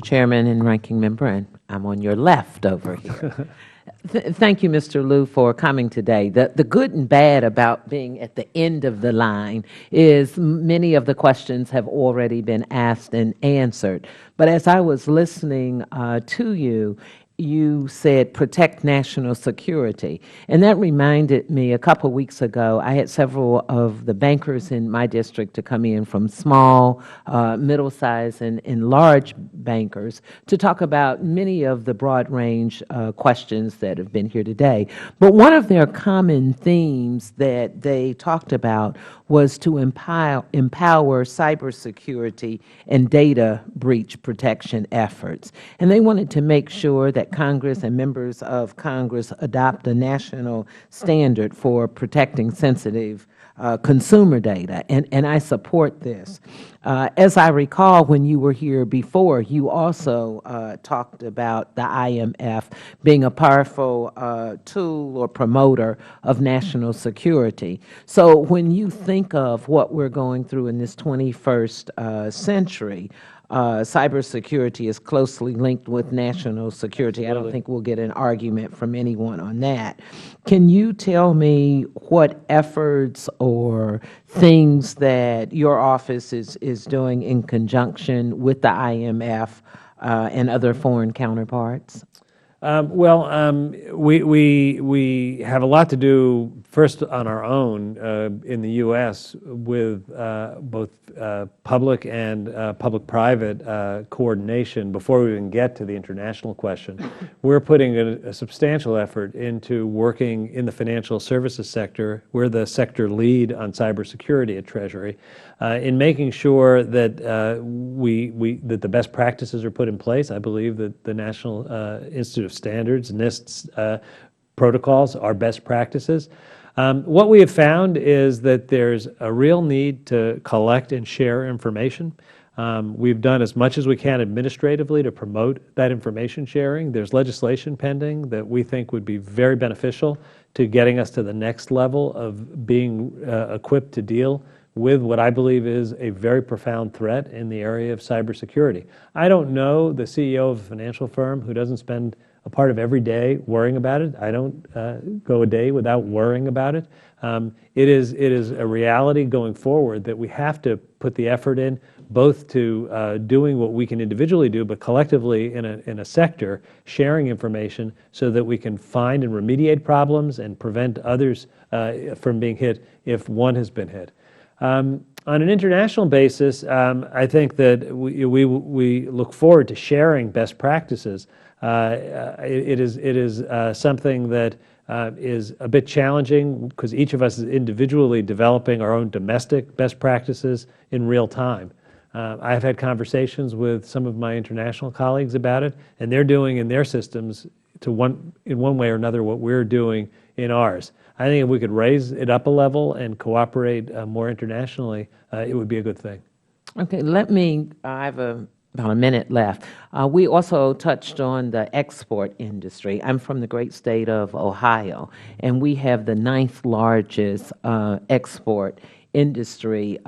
Chairman and Ranking Member, and I'm on your left over here. Thank you, Mr. Liu, for coming today. The good and bad about being at the end of the line is many of the questions have already been asked and answered. But as I was listening to you, you said protect national security. And that reminded me a couple weeks ago, I had several of the bankers in my district to come in from small, middle-sized, and large bankers to talk about many of the broad range questions that have been here today. But one of their common themes that they talked about was to empower cybersecurity and data breach protection efforts. And they wanted to make sure that Congress and members of Congress adopt a national standard for protecting sensitive consumer data, and I support this. As I recall, when you were here before, you also talked about the IMF being a powerful tool or promoter of national security. So when you think of what we're going through in this 21st century, cybersecurity is closely linked with national security. I don't think we'll get an argument from anyone on that. Can you tell me what efforts or things that your office is doing in conjunction with the IMF and other foreign counterparts? We have a lot to do first on our own in the U.S. with both public and public-private coordination before we even get to the international question. We're putting a substantial effort into working in the financial services sector. We're the sector lead on cybersecurity at Treasury, in making sure that that the best practices are put in place. I believe that the National Institute of Standards, NIST's protocols are best practices. What we have found is that there's a real need to collect and share information. We've done as much as we can administratively to promote that information sharing. There's legislation pending that we think would be very beneficial to getting us to the next level of being equipped to deal with what I believe is a very profound threat in the area of cybersecurity. I don't know the CEO of a financial firm who doesn't spend a part of every day worrying about it. I don't go a day without worrying about it. It is a reality going forward that we have to put the effort in, both to doing what we can individually do, but collectively in a sector, sharing information so that we can find and remediate problems and prevent others from being hit if one has been hit. On an international basis, I think that we look forward to sharing best practices. It is something that is a bit challenging because each of us is individually developing our own domestic best practices in real time. I've had conversations with some of my international colleagues about it, and they're doing in their systems in one way or another what we're doing in ours. I think if we could raise it up a level and cooperate more internationally, it would be a good thing. Okay, I have about a minute left. We also touched on the export industry. I'm from the great state of Ohio, and we have the 9th largest export industry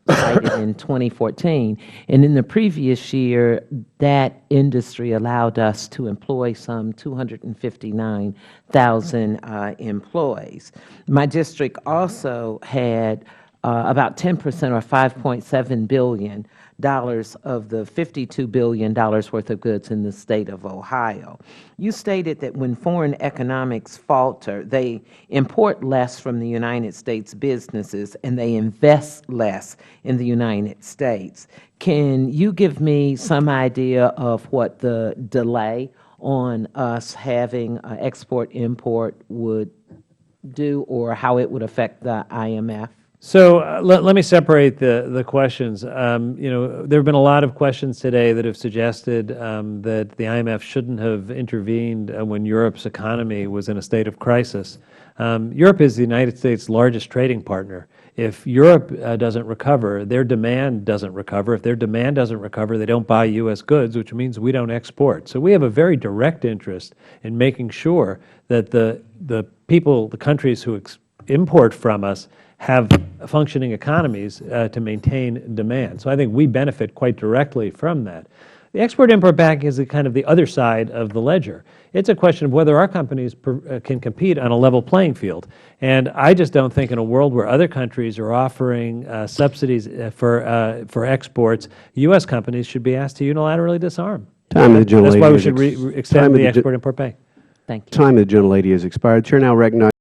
cited in 2014. And in the previous year, that industry allowed us to employ some 259,000 employees. My district also had about 10% or $5.7 billion of the $52 billion worth of goods in the state of Ohio. You stated that when foreign economics falter, they import less from the United States businesses and they invest less in the United States. Can you give me some idea of what the delay on us having export-import would do or how it would affect the IMF? So let me separate the questions. There have been a lot of questions today that have suggested that the IMF shouldn't have intervened when Europe's economy was in a state of crisis. Europe is the United States' largest trading partner. If Europe doesn't recover, their demand doesn't recover. If their demand doesn't recover, they don't buy U.S. goods, which means we don't export. So we have a very direct interest in making sure that the people, the countries who import from us have functioning economies to maintain demand. So I think we benefit quite directly from that. The Export-Import Bank is kind of the other side of the ledger. It's a question of whether our companies can compete on a level playing field. And I just don't think in a world where other countries are offering subsidies for exports, U.S. companies should be asked to unilaterally disarm. Time of the gentlelady That's why we has should extend the Export-Import Bank. Thank you. Time of the gentlelady has expired. Chair now recognizes